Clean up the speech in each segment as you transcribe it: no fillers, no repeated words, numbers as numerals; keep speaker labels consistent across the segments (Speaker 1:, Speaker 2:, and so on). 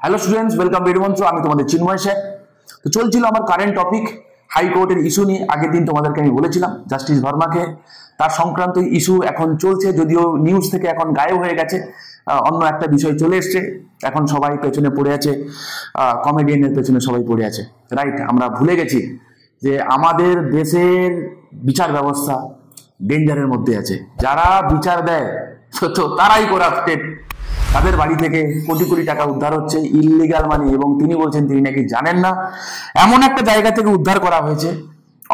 Speaker 1: Hello students, welcome bed মঞ্চ। আমি তোমাদের চিন্ময় স্যার। তো চলছিল আমার কারেন্ট টপিক হাইকোর্টের ইস্যু নিয়ে। আগের দিন তোমাদেরকে আমি বলেছিলাম জাস্টিস ভার্মাকে তার সংক্রান্ত ইস্যু এখন চলছে, যদিও নিউজ থেকে এখন গায়েব হয়ে গেছে, অন্য একটা বিষয় চলে এসছে। এখন সবাই পেছনে পড়ে আছে, কমেডিয়ানের পেছনে সবাই পড়ে আছে, রাইট? আমরা ভুলে গেছি যে আমাদের দেশের বিচার ব্যবস্থা ডেঞ্জারের মধ্যে আছে। যারা বিচার দেয় তো তারাই করাপ্টেড। তাদের বাড়ি থেকে কোটি কোটি টাকা উদ্ধার হচ্ছে ইললিগাল মানি, এবং তিনি বলছেন তিনি নাকি জানেন না। এমন একটা জায়গা থেকে উদ্ধার করা হয়েছে,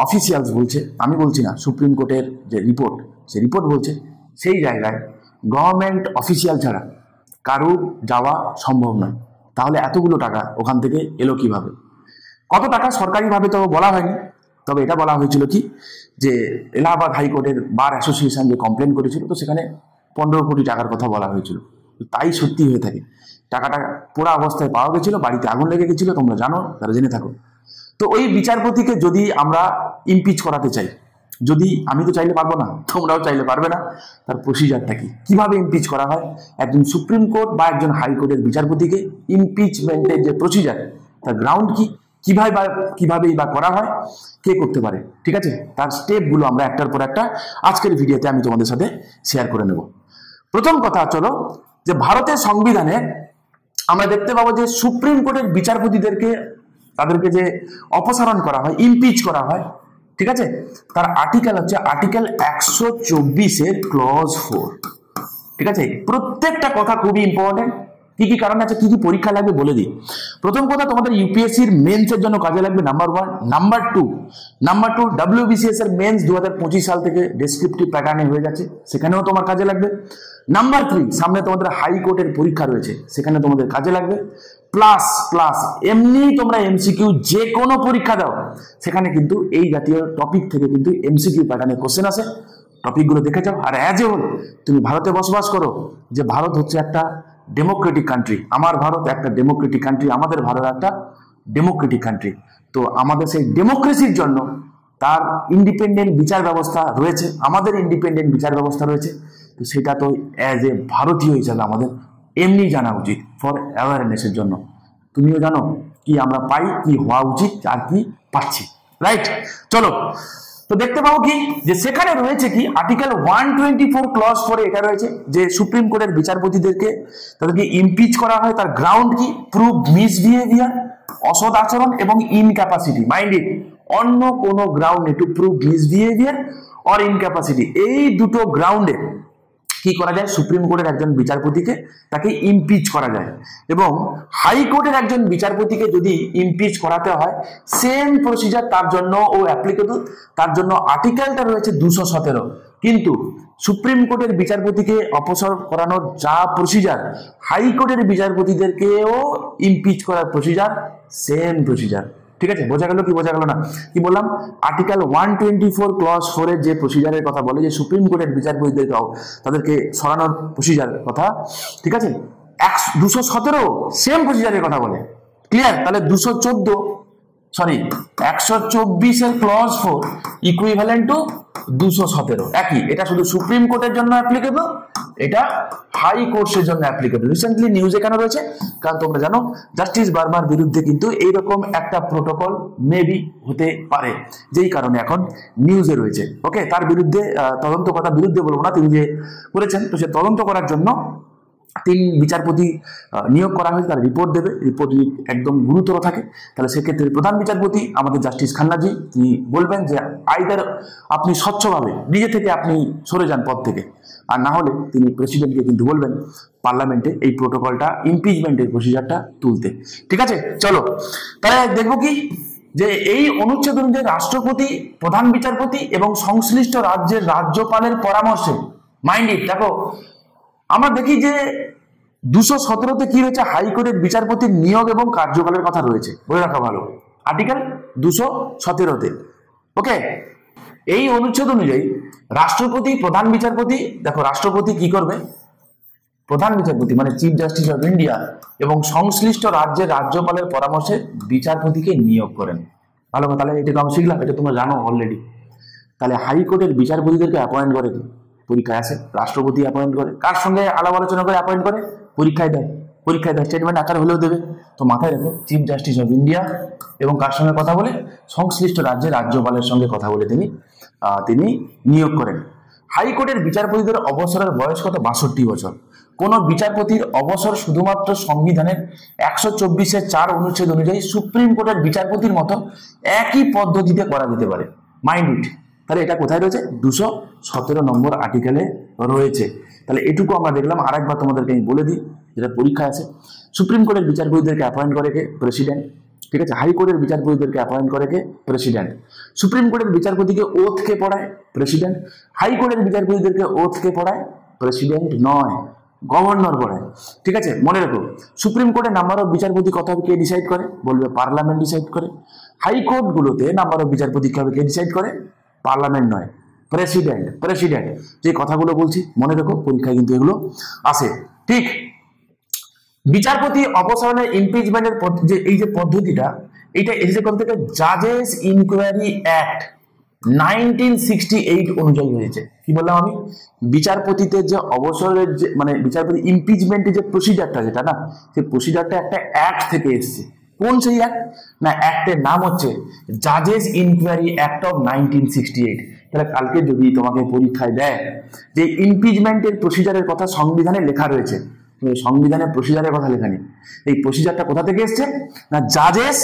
Speaker 1: অফিসিয়ালস বলছে, আমি বলছি না, সুপ্রিম কোর্টের যে রিপোর্ট, সে রিপোর্ট বলছে সেই জায়গায় গভর্নমেন্ট অফিসিয়াল ছাড়া কারো যাওয়া সম্ভব নয়। তাহলে এতগুলো টাকা ওখান থেকে এলো কিভাবে? কত টাকা সরকারিভাবে তো বলা হয়নি, তবে এটা বলা হয়েছিল কি যে এলাহাবাদ হাইকোর্টের বার অ্যাসোসিয়েশন যে কমপ্লেন করেছিল, তো সেখানে 15 কোটি টাকার কথা বলা হয়েছিল। তাই সত্যি হয়ে থাকে। টাকাটা পোড়া অবস্থায় পাওয়া গেছিল, বাড়িতে আগুন লেগে গেছিল, তোমরা জানো, তারা জেনে থাকো। তো ওই বিচারপতিকে যদি আমরা ইমপিচ করাতে চাই, যদি, আমি তো চাইলে পারবো না, তোমরাও চাইলে পারবে না, তার প্রসিজারটা কি, কিভাবে ইমপিচ করা হয় একজন সুপ্রিম কোর্ট বা একজন হাইকোর্টের বিচারপতিকে, ইমপিচমেন্টের যে প্রসিজার, তার গ্রাউন্ড কি, কিভাবেই বা করা হয়, কে করতে পারে, ঠিক আছে? তার স্টেপগুলো আমরা একটার পর একটা আজকের ভিডিওতে আমি তোমাদের সাথে শেয়ার করে নেব। প্রথম কথা চলো, যে ভারতের সংবিধানে আমরা দেখতে পাবো যে সুপ্রিম কোর্টের বিচারপতিদেরকে, তাদেরকে যে অপসারণ করা হয়, ইমপিচ করা হয়, ঠিক আছে, তার আর্টিকেল হচ্ছে আর্টিকেল 124 ক্লজ 4, ঠিক আছে? প্রত্যেকটা কথা খুবই ইম্পর্টেন্ট। কি কি কারণ আছে, কি কি পরীক্ষা লাগবে বলে দিই। প্রথম কথা, তোমাদের ইউপিএসসির মেন্সের জন্য কাজে লাগবে নাম্বার 1। নাম্বার টু ডব্লিউবিসিএস এর মেন্স 2025 সাল থেকে ডেসক্রিপটিভ প্যাটার্নে হয়ে যাচ্ছে, সেখানেও তোমার কাজে লাগবে। নাম্বার 3, সামনে তোমাদের হাইকোর্টের পরীক্ষা রয়েছে, সেখানে তোমাদের কাজে লাগবে। প্লাস এমনি তোমরা এমসিকিউ যে কোনো পরীক্ষা দাও, সেখানে কিন্তু এই জাতীয় টপিক থেকে কিন্তু এমসিকিউ প্যাটার্নে কোশ্চেন আসে। টপিকগুলো দেখে যাও। আর অ্যাজ এ হোল তুমি ভারতে বসবাস করো, যে ভারত হচ্ছে একটা ডেমোক্রেটিক কান্ট্রি, আমার ভারত একটা ডেমোক্রেটিক কান্ট্রি, আমাদের ভারত একটা ডেমোক্রেটিক কান্ট্রি। তো আমাদের সেই ডেমোক্রেসির জন্য তার ইন্ডিপেন্ডেন্ট বিচার ব্যবস্থা রয়েছে, আমাদের ইন্ডিপেন্ডেন্ট বিচার ব্যবস্থা রয়েছে। তো সেটা তো অ্যাজ এ ভারতীয় হিসাবে আমাদের এমনি জানা উচিত, ফর অ্যাওয়ারনেসের জন্য। তুমিও জানো কি আমরা পাই, কি হওয়া উচিত, আর কি পাচ্ছি, রাইট? চলো, তো দেখতে পাবো কি যে সেখানে রয়েছে কি আর্টিকেল 124 ক্লজ 4 এটা রয়েছে যে সুপ্রিম কোর্টের বিচারপতিদেরকে, তাদেরকে ইমপিচ করা হয়। তার গ্রাউন্ড কি? প্রুভ মিসবিহেভিয়ার, অসৎ আচরণ, এবং ইনক্যাপাসিটি। মাইন্ড ইট, অন্য কোনো গ্রাউন্ডে টু প্রুভ মিসবিহেভিয়ার অর ইনক্যাপাসিটি, এই দুটো গ্রাউন্ডে কি করা যায়, সুপ্রিম কোর্টের একজন বিচারপতিকে তাকে ইমপিচ করা যায়। এবং হাইকোর্টের একজন বিচারপতিকে যদি ইমপিচ করাতে হয়, সেম প্রসিজার তার জন্য ও অ্যাপ্লিকেবল। তার জন্য আর্টিকেলটা রয়েছে 217। কিন্তু সুপ্রিম কোর্টের বিচারপতিকে অপসারণ করানোর যা প্রসিজার, হাইকোর্টের বিচারপতিদেরকেও ইমপিচ করার প্রসিজার সেম প্রসিজার, ঠিক আছে? বোঝা গেল কি বোঝা গেল না? কি বললাম? আর্টিকেল 124 ক্লজ 4 এর যে প্রসিজারের কথা বলে, যে সুপ্রিম কোর্টের বিচারপতিদেরকে তাদেরকে সরানোর প্রসিজার কথা, ঠিক আছে, 217 সেম প্রসিজারের কথা বলে। ক্লিয়ার? তাহলে 124 এর ক্লজ 4 ইকুইভ্যালেন্ট টু 217, একই। এটা শুধু সুপ্রিম কোর্টের জন্য অ্যাপ্লিকেবল, এটা হাই কোর্টের জন্য অ্যাপ্লিকেবল। রিসেন্টলি নিউজে কেন রয়েছে? কারণ তোমরা জানো জাস্টিস ভার্মার বিরুদ্ধে কিন্তু এইরকম একটা প্রোটোকল মেবি হতে পারে, যেই কারণে এখন নিউজে রয়েছে। ওকে, তার বিরুদ্ধে তদন্ত করার, বিরুদ্ধে বলবো না, তিনি যে করেছেন, তো সে তদন্ত করার জন্য 3 বিচারপতি নিয়োগ করা হয়েছে। তারা রিপোর্ট দেবে, রিপোর্ট একদম গুরুতর থাকে, তাহলে সেক্ষেত্রে প্রধান বিচারপতি আমাদের জাস্টিস খান্নাজি, তিনি বলবেন যে আইদার আপনি স্বচ্ছভাবে নিজে থেকে আপনি সরে যান পদ থেকে, আর না হলে তিনি প্রেসিডেন্টকে কিন্তু বলবেন পার্লামেন্টে এই প্রোটোকলটা, ইমপিচমেন্টের প্রসিজারটা তুলতে, ঠিক আছে? চলো, তাহলে দেখবো কি যে এই অনুচ্ছেদ অনুযায়ী রাষ্ট্রপতি, প্রধান বিচারপতি এবং সংশ্লিষ্ট রাজ্যের রাজ্যপালের পরামর্শে, মাইন্ড ইট, দেখো আমরা দেখি যে 217-তে কি রয়েছে, হাইকোর্টের বিচারপতির নিয়োগ এবং কার্যকালের কথা রয়েছে, বলে রাখা ভালো। আর্টিকেল 217-তে, ওকে, এই অনুচ্ছেদ অনুযায়ী রাষ্ট্রপতি, প্রধান বিচারপতি, দেখো রাষ্ট্রপতি কি করবে, প্রধান বিচারপতি মানে চিফ জাস্টিস অফ ইন্ডিয়া, এবং সংশ্লিষ্ট রাজ্যের রাজ্যপালের পরামর্শে বিচারপতিকে নিয়োগ করেন। ভালো কথা, তাহলে এটা তো আমি শিখলাম, এটা তোমরা জানো অলরেডি। তাহলে হাইকোর্টের বিচারপতিদেরকে অ্যাপয়েন্ট করে কি? পরীক্ষায় আসে, রাষ্ট্রপতি অ্যাপয়েন্ট করে। কার সঙ্গে আলাপ আলোচনা করে অ্যাপয়েন্ট করে? পরীক্ষায় দেয়। পরীক্ষায় স্টেটমেন্ট আকারে হলেও দেবে। তো মাথায় রাখো, চিফ জাস্টিস অফ ইন্ডিয়া এবং কার সঙ্গে কথা বলে, সংশ্লিষ্ট রাজ্যের রাজ্যপালের সঙ্গে কথা বলে তিনি নিয়োগ করেন। হাইকোর্টের বিচারপতিদের অবসরের বয়স কত? 62 বছর। কোন বিচারপতির অবসর শুধুমাত্র সংবিধানের 124(4) অনুচ্ছেদ অনুযায়ী সুপ্রিম কোর্টের বিচারপতির মতো একই পদ্ধতিতে করা যেতে পারে। Mind it. তাহলে এটা কোথায় রয়েছে? 217 নম্বর আর্টিকেলে রয়েছে। তাহলে এটুকু আমরা দেখলাম। আরেকবার তোমাদেরকে আমি বলে দিই, যেটা পরীক্ষা আছে। সুপ্রিম কোর্টের বিচারপতিদেরকে অ্যাপয়েন্ট করে কে? প্রেসিডেন্ট। ঠিক আছে। হাইকোর্টের বিচারপতিদেরকে অ্যাপয়েন্ট করে কে? প্রেসিডেন্ট। সুপ্রিম কোর্টের বিচারপতিকে ওথ কে পড়ায়? প্রেসিডেন্ট। হাইকোর্টের বিচারপতিদেরকে ওথ কে পড়ায়? প্রেসিডেন্ট নয়, গভর্নর পড়ায়। ঠিক আছে, মনে রাখো। সুপ্রিম কোর্টের নাম্বার অফ বিচারপতি কত হবে কে ডিসাইড করে? বলবে পার্লামেন্ট ডিসাইড করে। হাইকোর্ট গুলোতে নাম্বার অফ বিচারপতি কি হবে কে ডিসাইড করে? পার্লামেন্ট নয়, প্রেসিডেন্ট। প্রেসিডেন্ট। যে কথাগুলো বলছি মনে রাখো, পরীক্ষায় কিন্তু এগুলো আসে। ঠিক। বিচারপতি অপসারণের ইমপিচমেন্টের যে এই যে পদ্ধতিটা, এটা এসেছে কোথা থেকে? জাজেস ইনকোয়ারি অ্যাক্ট 1968 অনুযায়ী হয়েছে। কি বললাম আমি? বিচারপতিদের যে অবসরের যে মানে বিচারপতি ইমপিচমেন্টের যে প্রসিজারটা, যেটা না, সেই প্রসিজারটা একটা অ্যাক্ট থেকে এসেছে। কোন সেই অ্যাক্ট? না, অ্যাক্টের নাম হচ্ছে জাজেস ইনকোয়ারি অ্যাক্ট অফ 1968। তাহলে কালকে যদি তোমাকে পরীক্ষায় দেয় যে ইমপিচমেন্টের প্রসিজারের কথা সংবিধানে লেখা রয়েছে, সংবিধানের প্রসিজারের কথা লেখা নেই। এই প্রসিজারটা কোথা থেকে এসছে? না, জাজেস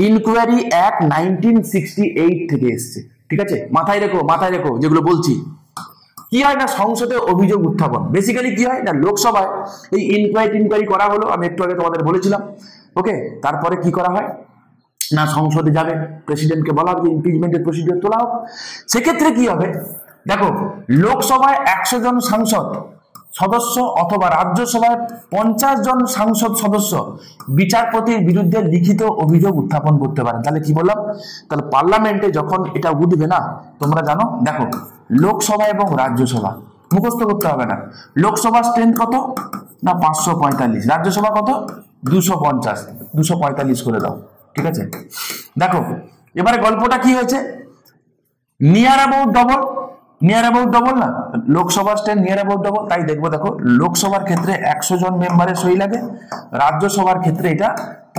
Speaker 1: ইনকোয়ারি অ্যাক্ট 1968 থেকে এসছে। ঠিক আছে, মাথায় রেখো, মাথায় রেখো যেগুলো বলছি। কি হয় না, সংসদে অভিযোগ উত্থাপন। বেসিক্যালি কি হয় না, লোকসভায় এই ইনকোয়ারি করা হলো, আমি একটু আগে তোমাদের বলেছিলাম। ওকে, তারপরে কি করা হয় না, সংসদে যাবে, প্রেসিডেন্টকে বলা হবে ইমপিচমেন্টের প্রসিডিওর তোলা হোক। সেক্ষেত্রে কি হবে দেখো, লোকসভায় 100 জন সাংসদ সদস্য অথবা রাজ্যসভায় 50 জন সাংসদ সদস্য বিচারপতির বিরুদ্ধে লিখিত অভিযোগ উত্থাপন করতে পারেন। তাহলে কি বললাম? তাহলে পার্লামেন্টে যখন এটা উঠবে না, তোমরা জানো, দেখো লোকসভা এবং রাজ্যসভা মুখস্থ করতে হবে না। লোকসভা স্ট্রেংথ কত? না 545। রাজ্যসভা কত? 250। 245 করে দাও। ঠিক আছে, দেখো এবারে গল্পটা কি হয়েছে, near about double. Near about double না, লোকসভার স্ট্রেংথ নিয়ার অ্যাবাউট ডবল। তাই দেখবো, দেখো লোকসভার ক্ষেত্রে 100 জন মেম্বারের সই লাগে, রাজ্যসভার ক্ষেত্রে এটা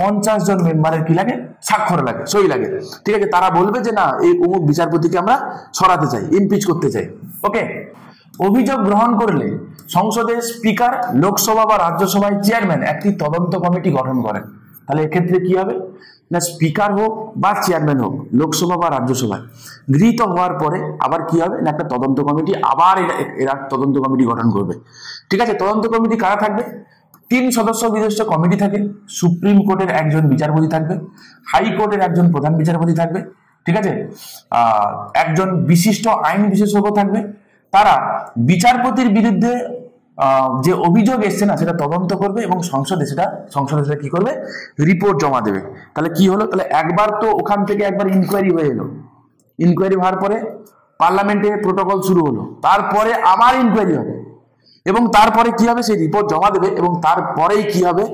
Speaker 1: 50 জন মেম্বারের কি লাগে? স্বাক্ষর লাগে, সই লাগে। ঠিক আছে, তারা বলবে যে না, এই অমুক বিচারপতিকে আমরা সরাতে চাই, ইমপিচ করতে চাই। ওকে, অভিযোগ গ্রহণ করলে সংসদের স্পিকার, লোকসভা বা রাজ্যসভায় চেয়ারম্যান একটি তদন্ত কমিটি গঠন করেন। তাহলে এক্ষেত্রে কি হবে না, স্পিকার হোক বা চেয়ারম্যান হোক, লোকসভা বা রাজ্যসভায় গৃহীত হওয়ার পরে আবার কি হবে না, একটা তদন্ত কমিটি, আবার এরা তদন্ত কমিটি গঠন করবে। ঠিক আছে, তদন্ত কমিটি কারা থাকবে? 3 সদস্য বিশিষ্ট কমিটি থাকে। সুপ্রিম কোর্টের একজন বিচারপতি থাকবে, হাইকোর্টের একজন প্রধান বিচারপতি থাকবে। ঠিক আছে, একজন বিশিষ্ট আইন বিশেষজ্ঞ থাকবে। তারা বিচারপতির বিরুদ্ধে যে অভিযোগ এসছে না, সেটা তদন্ত করবে এবং সংসদে সেটা কি করবে? রিপোর্ট জমা দেবে। তাহলে কি হলো? তাহলে একবার তো ওখান থেকে একবার ইনকোয়ারি হয়ে এলো, ইনকোয়ারি হওয়ার পরে পার্লামেন্টে প্রোটোকল শুরু হলো, তারপরে আবার ইনকোয়ারি হবে এবং তারপরে কি হবে? সেই রিপোর্ট জমা দেবে এবং তারপরেই কি হবে?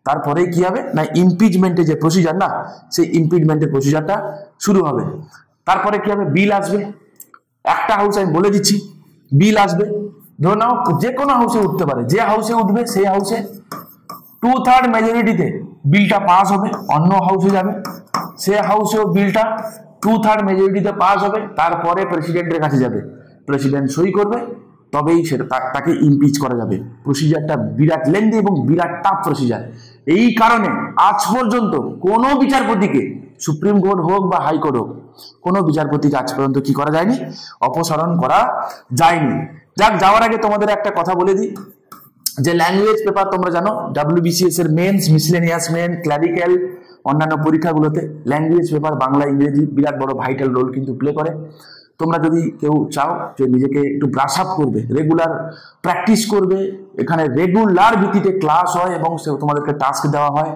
Speaker 1: তারপরেই কি হবে না, ইমপিচমেন্টের যে প্রসিজার না, সেই ইমপিচমেন্টের প্রসিজারটা শুরু হবে। তারপরে কি হবে? বিল আসবে। একটা হাউস আমি বলে দিচ্ছি, বিল আসবে, ধরে নাও যে কোনো হাউসে উঠতে পারে, যে হাউসে উঠবে সেই হাউসে 2/3 মেজরিটিতে বিলটা পাস হবে, অন্য হাউসে যাবে, সে হাউসেও বিলটা 2/3 মেজরিটিতে পাস হবে, তারপরে প্রেসিডেন্টের কাছে যাবে, প্রেসিডেন্ট সই করবে, তবেই সেটা তাকে ইমপিচ করা যাবে। প্রসিজারটা বিরাট লেন্দি এবং বিরাট টাফ প্রসিজার। এই কারণে আজ পর্যন্ত কোনো বিচারপতিকে, সুপ্রিম কোর্ট হোক বা হাইকোর্ট হোক, কোনো বিচারপতিকে আজ পর্যন্ত কি করা যায়নি? অপসারণ করা যায়নি। যাক, যাওয়ার আগে তোমাদের একটা কথা বলে দিই, যে ল্যাঙ্গুয়েজ পেপার তোমরা জানো, WBCS এর মেন্স, মিসলেনিয়াস মেন, ক্লারিক্যাল, অন্যান্য পরীক্ষাগুলোতে ল্যাঙ্গুয়েজ পেপার বাংলা ইংরেজি বিরাট বড় ভাইটাল রোল কিন্তু প্লে করে। তোমরা যদি কেউ চাও যে নিজেকে একটু ব্রাশ আপ করবে, রেগুলার প্র্যাকটিস করবে, এখানে রেগুলার ভিত্তিতে ক্লাস হয় এবং তোমাদেরকে টাস্ক দেওয়া হয়,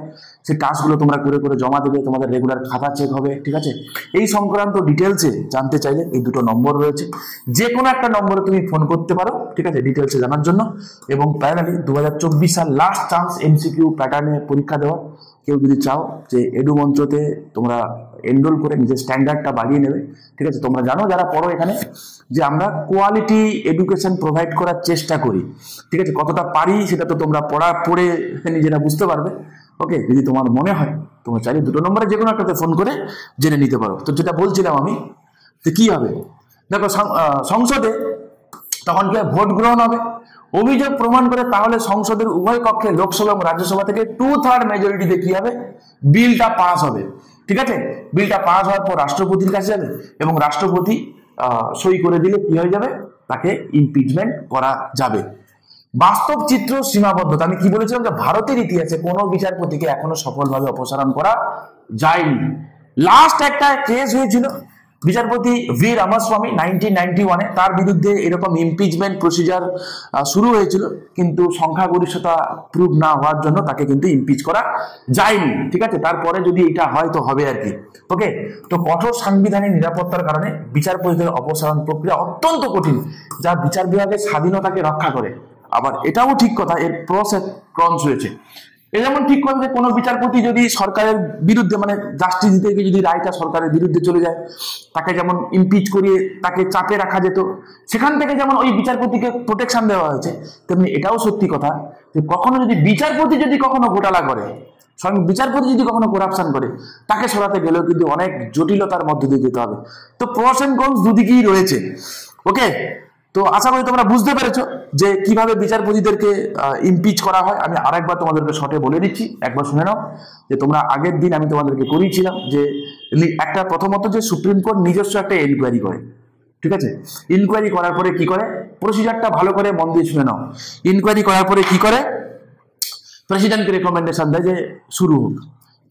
Speaker 1: সেই টাস্কগুলো তোমরা করে করে জমা দেবে, তোমাদের রেগুলার খাতা চেক হবে। ঠিক আছে, এই সংক্রান্ত ডিটেলসে জানতে চাইলে এই দুটো নম্বর রয়েছে, যে কোনো একটা নম্বরে তুমি ফোন করতে পারো। ঠিক আছে, ডিটেলসে জানার জন্য। এবং প্যারালি 2024 সাল লাস্ট চান্স MCQ প্যাটার্নে পরীক্ষা দেওয়া। কেউ যদি চাও যে এডু মঞ্চতে তোমরা এনরোল করে নিজের স্ট্যান্ডার্ডটা বাড়িয়ে নেবে। ঠিক আছে, তোমরা জানো যারা পড়ো এখানে, যে আমরা কোয়ালিটি এডুকেশন প্রোভাইড করার চেষ্টা করি। ঠিক আছে, কত কতটা পারি সেটা তো তোমরা পড়ে নিজেরা বুঝতে পারবে। ওকে, যদি তোমার মনে হয় তোমরা চাইলে 2 নম্বরে যে কোনো একটাতে ফোন করে জেনে নিতে পারো। তো যেটা বলছিলাম আমি, তো কি হবে দেখো, সংসদে তখন কি ভোট গ্রহণ হবে, অভিযোগ প্রমাণ করে তাহলে সংসদের উভয় কক্ষে লোকসভা এবং রাজ্যসভা থেকে 2/3 মেজরিটিতে কি হবে, বিলটা পাস হবে। ঠিক আছে, বিলটা পাস হওয়ার পর রাষ্ট্রপতির কাছে যাবে এবং রাষ্ট্রপতি সই করে দিলে কি হয়ে যাবে, তাকে ইমপিচমেন্ট করা যাবে। বাস্তব চিত্র সীমাবদ্ধতা, আমি কি বলেছিলাম যে ভারতের ইতিহাসে কোনো বিচারপতিকে এখনো সফলভাবে অপসারণ করা যায়নি। লাস্ট একটা কেস হয়েছিল বিচারপতি ভি রামাস্বামী 1991-এ, তার বিরুদ্ধে এরকম ইমপিচমেন্ট প্রসিজার শুরু হয়েছিল, কিন্তু সংখ্যাগরিষ্ঠতা প্রুভ না হওয়ার জন্য তাকে কিন্তু ইমপিচ করা যায়নি। ঠিক আছে, তারপরে যদি এটা হয় তো হবে আর কি। ওকে, তো কঠোর সাংবিধানিক নিরাপত্তার কারণে বিচারপতিদের অপসারণ প্রক্রিয়া অত্যন্ত কঠিন, যা বিচার বিভাগের স্বাধীনতাকে রক্ষা করে। আবার এটাও ঠিক কথা, এর প্রস এন্ড কনস রয়েছে। এ যেমন ঠিক কথা যে কোনো বিচারপতি যদি সরকারের বিরুদ্ধে, মানে জাস্টিস দিতে গিয়ে যদি রায়টা সরকারের বিরুদ্ধে চলে যায়, তাকে যেমন ইমপিচ করিয়ে তাকে চাপে রাখা যেত, সেখান থেকে যেমন ওই বিচারপতিকে প্রোটেকশন দেওয়া হয়েছে, তেমনি এটাও সত্যি কথা যে কখনো যদি বিচারপতি যদি কখনো ঘোটালা করে, স্বয়ং বিচারপতি যদি কখনো করাপশন করে, তাকে সরাতে গেলেও কিন্তু অনেক জটিলতার মধ্যে দিয়ে যেতে হবে। তো প্রস এন্ড কনস দুদিকেই রয়েছে। ওকে, তো আশা করি তোমরা বুঝতে পেরেছো যে কিভাবে বিচারপতিদেরকে ইমপিচ করা হয়। আমি আরেকবার তোমাদেরকে শর্টে বলে দিচ্ছি, একবার শুনে নাও। যে তোমরা আগের দিন আমি তোমাদেরকে করিয়েছিলাম যে একটা প্রথমত যে সুপ্রিম কোর্ট নিজস্ব একটা এনকোয়ারি করে। ঠিক আছে, ইনকোয়ারি করার পরে কি করে, প্রসিজারটা ভালো করে মন দিয়ে শুনে নাও। ইনকোয়ারি করার পরে কি করে, প্রেসিডেন্টকে রেকমেন্ডেশন দেয় যে শুরু হোক।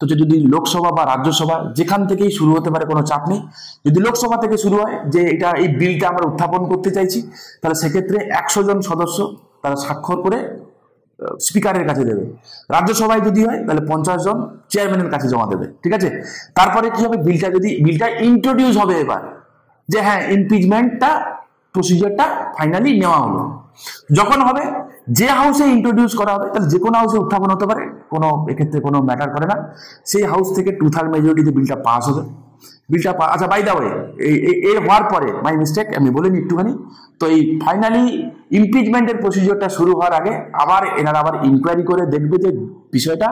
Speaker 1: তো যদি লোকসভা বা রাজ্যসভা যেখান থেকেই শুরু হতে পারে, কোনো চাপ নেই। যদি লোকসভা থেকে শুরু হয় যে এই বিলটা আমরা উত্থাপন করতে চাইছি, তাহলে সেক্ষেত্রে 100 জন সদস্য তারা স্বাক্ষর করে স্পিকারের কাছে দেবে। রাজ্যসভায় যদি হয় তাহলে 50 জন চেয়ারম্যানের কাছে জমা দেবে। ঠিক আছে, তারপরে কি হবে, বিলটা ইন্ট্রোডিউস হবে এবার, যে হ্যাঁ ইমপিচমেন্টটা প্রসিজারটা ফাইনালি নেওয়া হলো। যখন হবে, যে হাউসে ইন্ট্রোডিউস করা হবে, তাহলে যে কোনো হাউসে উত্থাপন হতে পারে, কোনো এক্ষেত্রে কোনো ম্যাটার করে না। সেই হাউস থেকে 2/3 মেজরিটিতে বিলটা পাস হবে। বিলটা আচ্ছা, বাই দা ওয়ে, এর হওয়ার পরে মাই মিস্টেক, আমি বলিনি একটুখানি, তো এই ফাইনালি ইমপিচমেন্টের প্রসিজারটা শুরু হওয়ার আগে আবার এনারা আবার ইনকোয়ারি করে দেখবে যে বিষয়টা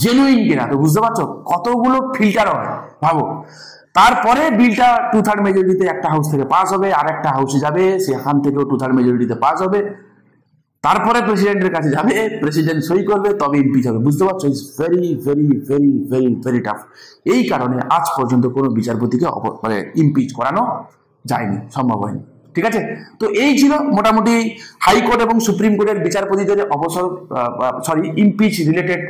Speaker 1: জেনুইন কিনা। তো বুঝতে পারছো কতগুলো ফিল্টার হয়, ভাবো। তারপরে বিলটা 2/3 মেজরিটিতে একটা হাউস থেকে পাস হবে, আর একটা হাউসে যাবে, সেখান থেকেও 2/3 মেজরিটিতে পাস হবে, তারপরে প্রেসিডেন্টের কাছে যাবে, প্রেসিডেন্ট সই করবে, তবে ইমপিচ হবে। বুঝতে পারছো, it's very very very very very tough. এই কারণে আজ পর্যন্ত কোনো বিচারপতিকে মানে ইমপিচ করানো যায়নি, সম্ভব হয়নি। ঠিক আছে, তো এই ছিল মোটামুটি হাইকোর্ট এবং সুপ্রিম কোর্টের বিচারপতিদের ইমপিচ রিলেটেড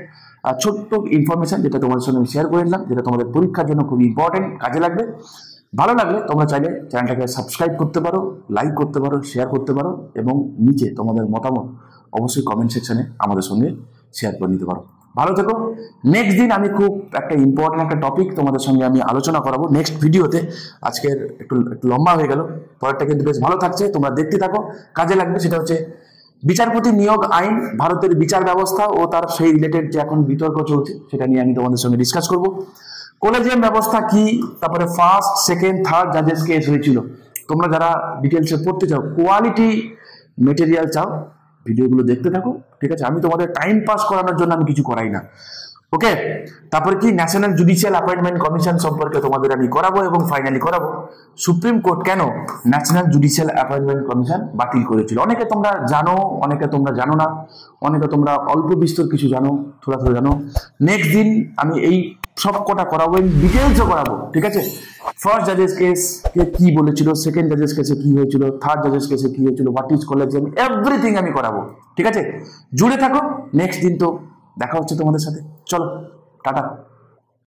Speaker 1: ছোট্ট ইনফরমেশন, যেটা তোমাদের সঙ্গে আমি শেয়ার করে নিলাম, যেটা তোমাদের পরীক্ষার জন্য খুবই ইম্পর্টেন্ট, কাজে লাগবে। ভালো লাগলে তোমরা চাইলে চ্যানেলটাকে সাবস্ক্রাইব করতে পারো, লাইক করতে পারো, শেয়ার করতে পারো, এবং নিচে তোমাদের মতামত অবশ্যই কমেন্ট সেকশনে আমাদের সঙ্গে শেয়ার করে নিতে পারো। ভালো থেকো। নেক্সট দিন আমি খুব একটা ইম্পর্টেন্ট একটা টপিক তোমাদের সঙ্গে আমি আলোচনা করাবো নেক্সট ভিডিওতে। আজকের একটু লম্বা হয়ে গেল, পরেরটা কিন্তু বেশ ভালো থাকছে, তোমরা দেখতে থাকো, কাজে লাগবে। সেটা হচ্ছে বিচারপতি নিয়োগ আইন, ভারতের বিচার ব্যবস্থা ও তার সেই রিলেটেড যে এখন বিতর্ক চলছে, সেটা নিয়ে আমি তোমাদের সঙ্গে ডিসকাস করবো। কলেজিয়াম ব্যবস্থা কি, তারপরে ফার্স্ট, সেকেন্ড, থার্ড জাজেস কেস হয়েছিল। তোমরা যারা ডিটেলসে পড়তে চাও, কোয়ালিটি মেটেরিয়াল চাও, ভিডিওগুলো দেখতে থাকো। ঠিক আছে, আমি তোমাদের টাইম পাস করানোর জন্য আমি কিছু করাই না। ওকে, তারপরে কি ন্যাশনাল জুডিশিয়াল অ্যাপয়েন্টমেন্ট কমিশন সম্পর্কে তোমাদের আমি করাবো, এবং ফাইনালি করাবো সুপ্রিম কোর্ট কেন ন্যাশনাল জুডিশিয়াল অ্যাপয়েন্টমেন্ট কমিশন বাতিল করেছিল। অনেকে তোমরা জানো, অনেকে তোমরা জানো না, অনেকে তোমরা অল্প বিস্তর কিছু জানো, থোড়া থোড়া জানো। নেক্সট দিন আমি এই সব কটা করাবো, ডিটেলসও করাবো। ঠিক আছে, ফার্স্ট জাজেস কেস কে কি বলেছিল, সেকেন্ড জাজেস কেসে কি হয়েছিল, থার্ড জাজেস কেসে কি হয়েছিল, হোয়াট ইজ কলেজিয়াম, এভরিথিং আমি করাবো। ঠিক আছে, জুড়ে থাকো। নেক্সট দিন তো দেখা হচ্ছে তোমাদের সাথে। চলো, টাটা।